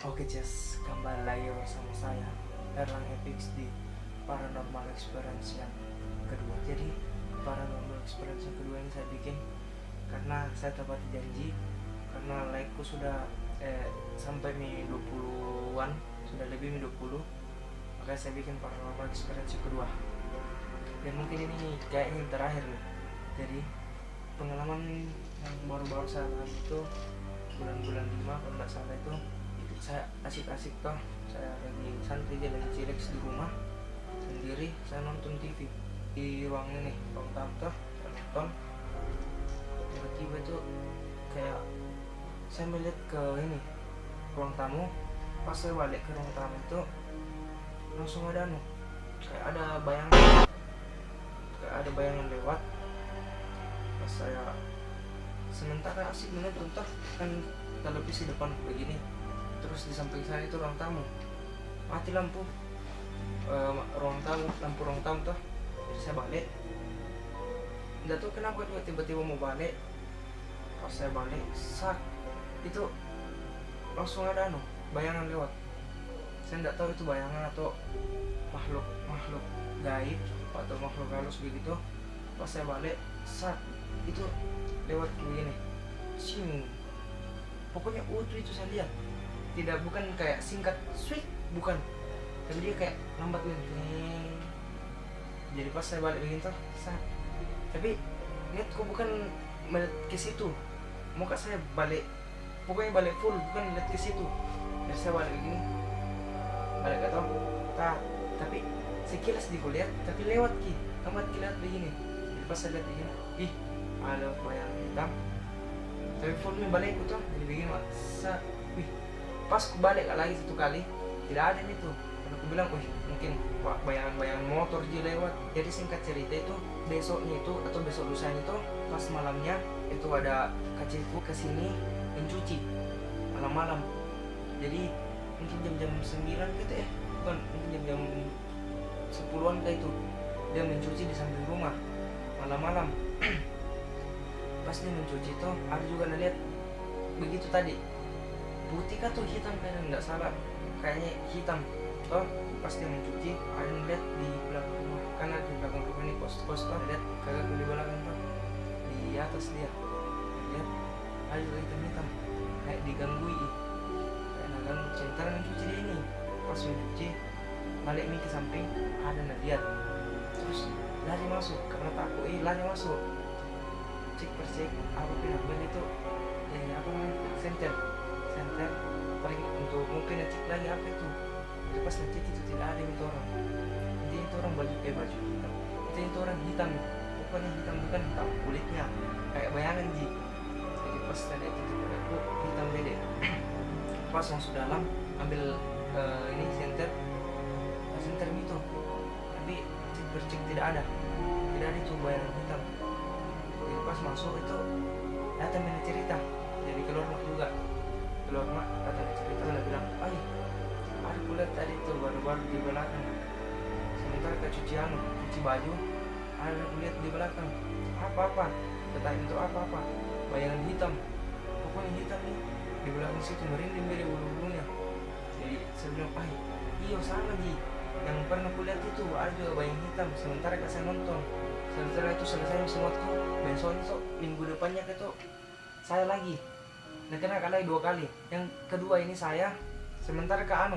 Oke Jess, kembali lagi bersama saya Erlang Epix di Paranormal Experience yang kedua. Jadi Paranormal Experience yang kedua ini saya bikin karena saya dapat janji, karena like-ku sudah sampai 20-an, sudah lebih 20, makanya saya bikin Paranormal Experience yang kedua. Dan mungkin ini kayaknya yang terakhir nih. Jadi pengalaman yang baru-baru saya alami itu bulan-bulan 5 kalau tidak salah, itu saya asik-asik toh, saya lagi santai aja, lagi chillax di rumah sendiri, saya nonton TV di ruang ini, ruang tamu toh, saya nonton. Tiba-tiba itu kayak saya melihat ke ini ruang tamu. Pas saya balik ke ruang tamu itu langsung ada kayak ada bayangan lewat. Pas saya sementara asik menonton toh, kan televisi depan begini, terus di samping saya itu ruang tamu, mati lampu ruang tamu tuh. Jadi saya balik, nggak tahu kenapa juga tiba-tiba mau balik. Pas saya balik, itu langsung ada bayangan lewat. Saya nggak tahu itu bayangan atau makhluk gaib atau makhluk halus begitu. Pas saya balik, itu lewat begini, pokoknya utuh itu saya lihat. Bukan kayak singkat sweet, bukan, tapi dia kayak lambat nih. Jadi pas saya balik begini tuh, tapi niatku bukan melihat ke situ, muka saya balik, pokoknya balik full, bukan lihat ke situ. Jadi saya balik begini, balik ke tau, tapi sekilas dikulihat, tapi lewat lambat lihat begini. Jadi pas saya lihat begini, ada bayangan hitam, tapi full nih balikku tuh, jadi begini pas aku balik lagi satu kali, tidak ada itu. Dan aku bilang, mungkin bayangan motor dia lewat. Jadi singkat cerita itu, besoknya itu atau besok lusanya itu, pas malamnya itu ada kacipku kesini mencuci malam-malam. Jadi mungkin jam-jam 9 gitu ya, bukan, mungkin jam-jam 10-an kayak itu, dia mencuci di samping rumah malam-malam. Pas dia mencuci itu, ada juga lihat begitu tadi, putih kah tuh hitam, kayaknya nggak salah, kayaknya hitam toh. Pas dia mencuci, ada lihat di belakang rumah, karena di belakang rumah ini kos toh, lihat kagak di belakang tuh, di atas dia lihat ada juga hitam kayak digangguin, kayak ganggu centang mencuci dia ini. Pas mencuci balik nih ke samping, ada lihat, terus lari masuk karena takut, lari masuk, cek apa pindah itu senter paling untuk mungkin cek lagi apa itu. Jadi pas ngecek itu tidak ada itu orang. Jadi itu orang baju hitam. Itu orang hitam, pokoknya hitam, bukan hitam kulitnya, kayak bayangan Jadi pas tadi itu aku hitam beda. Pas masuk dalam, ambil ini senter itu, tapi cek tidak ada itu bayangan hitam. Jadi pas masuk itu datang minta cerita, jadi keluar mak datang cerita, dia bilang, ada kulihat tadi tuh baru di belakang, sementara cuci baju, ada kulihat di belakang apa katanya itu apa bayangan hitam, pokoknya hitam nih di belakang situ, merinding dari bulu-bulunya. Jadi saya bilang, iya sama yang pernah kulihat itu ada juga bayangan hitam, sementara saya nonton. Setelah itu selesai semua tuh, besoknya minggu depannya itu saya lagi. Nah, kena lagi 2 kali. Yang kedua ini saya sementara kan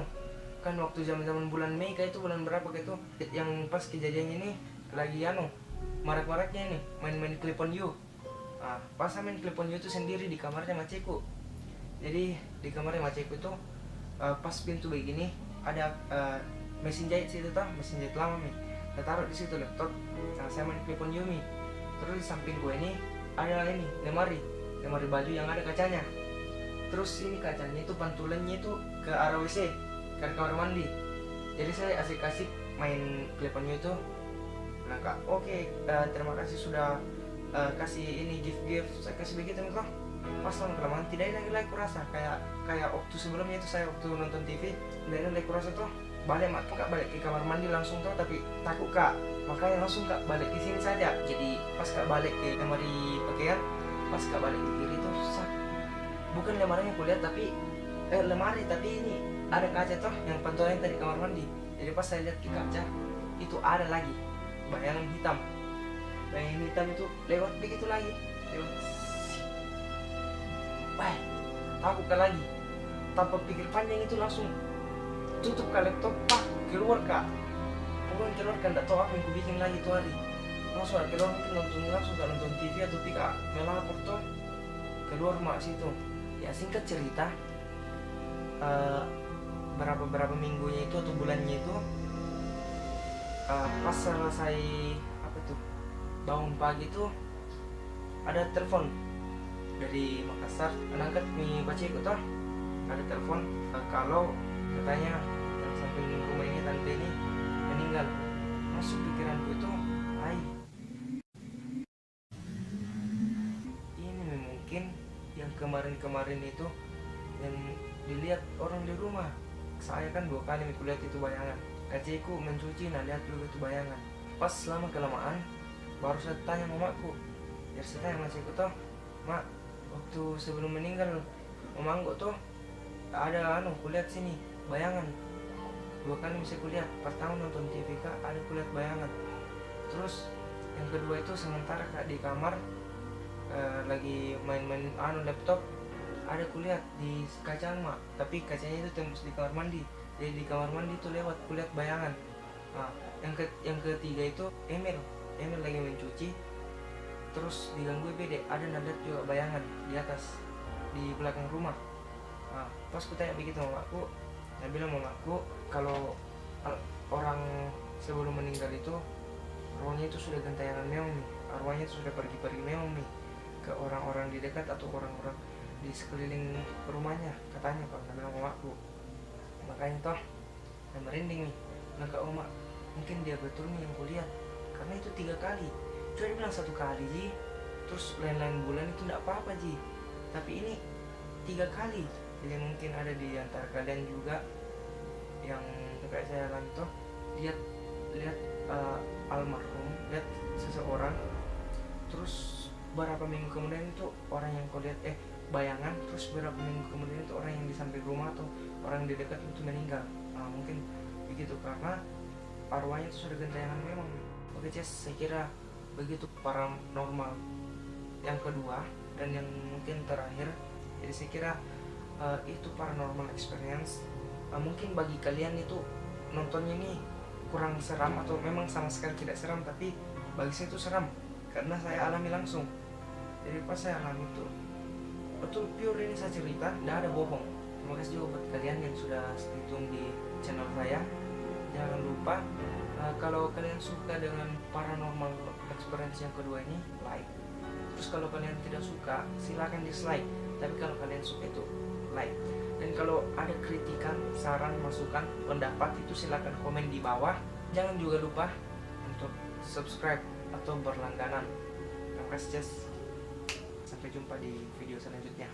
waktu zaman bulan Mei kayak itu, bulan berapa kayak itu, yang pas kejadian ini lagi marak-maraknya ini main Clip on You. Pas saya main Clip on You itu sendiri di kamarnya maceku. Jadi di kamarnya maceku itu pas pintu begini ada mesin jahit situ tuh, mesin jahit lama saya taruh di situ laptop. Saya main Clip on You terus di samping gue ini ada ini lemari baju yang ada kacanya. Terus ini kacanya itu pantulannya itu ke arah WC, ke kamar mandi. Jadi saya asik-asik main Clip on You itu. Nah kak, terima kasih sudah kasih ini gift, saya kasih begitu kok. Pas lama kelamaan tidak lagi kurasa kayak waktu sebelumnya itu, saya waktu nonton TV tidak lagi kurasa tuh. Balik ke kamar mandi langsung tuh, tapi takut kak, makanya langsung kak balik ke sini saja. Jadi pas kak balik ke lemari pakaian, pas kak balik ke kiri tuh bukan lemarinya kulihat, tapi lemari, tapi ini ada kaca toh yang pantauan tadi kamar mandi. Jadi pas saya lihat ke kaca itu ada lagi bayangan hitam. Bayangan hitam itu lewat begitu lagi, lewat. Wah, takut lagi. Tanpa pikir panjang itu langsung tutup ke laptop, pak, keluar kak. Pokoknya keluar kan, tidak tahu apa yang kubikin lagi tuh hari. Langsung keluar, mungkin langsung gak nonton TV atau pika melapor tuh keluar mak situ. Ya singkat cerita, berapa minggunya itu atau bulannya itu, pas selesai apa tuh bangun pagi tuh ada telepon dari Makassar, angkat mi baca ikut toh, ada telepon kalau katanya yang samping rumah ini tante ini meninggal. Masuk pikiranku itu, ay, ini mungkin yang kemarin itu yang dilihat orang di rumah. Saya kan 2 kali lihat itu bayangan. Kaciku mencuci, nah lihat dulu itu bayangan. Pas lama kelamaan baru saya tanya mamaku. Ya saya tanya masih toh, mak, waktu sebelum meninggal mamanggo tuh ada kulihat sini bayangan. 2 kali bisa kulihat. Pertama nonton TV kak, ada kulihat bayangan. Terus yang kedua itu sementara kak di kamar lagi main-main laptop, ada kulihat di kaca mak, tapi kacanya itu tembus di kamar mandi. Jadi di kamar mandi itu lewat kulihat bayangan. Nah, yang ketiga itu Emil lagi mencuci, terus diganggu bede, ada nadat juga bayangan di atas di belakang rumah. Nah, pas ku tanya begitu mamaku, dia bilang mamaku kalau orang sebelum meninggal itu rohnya itu sudah gentayangan memang nih, arwahnya itu sudah pergi memang nih ke orang-orang di dekat atau orang-orang di sekeliling rumahnya, katanya pak, bilang mamaku. Makanya toh saya merinding nih. Nah kak Oma, mungkin dia betul nih yang kulihat, karena itu 3 kali. Cuma dia bilang 1 kali ji, terus lain-lain bulan itu tidak apa-apa ji, tapi ini 3 kali. Jadi mungkin ada di antara kalian juga yang kayak saya alami toh, lihat almarhum, lihat seseorang, terus berapa minggu kemudian itu orang yang kau lihat bayangan, terus berapa minggu kemudian itu orang yang di samping rumah atau orang di dekat itu meninggal. Mungkin begitu karena arwahnya itu sudah gentayangan memang. Oke Ces, saya kira begitu paranormal yang kedua dan yang mungkin terakhir. Jadi saya kira itu paranormal experience. Mungkin bagi kalian itu nontonnya ini kurang seram atau memang sama sekali tidak seram, tapi bagi saya itu seram karena saya alami langsung. Jadi pas saya alami itu betul pure, ini saya cerita, tidak ada bohong. Terima kasih juga buat kalian yang sudah stay tune di channel saya. Jangan lupa kalau kalian suka dengan paranormal experience yang kedua ini, like. Terus kalau kalian tidak suka, silakan dislike. Tapi kalau kalian suka itu like. Dan kalau ada kritikan, saran, masukan, pendapat itu silakan komen di bawah. Jangan juga lupa untuk subscribe atau berlangganan. Terima kasih. Sampai jumpa di video selanjutnya.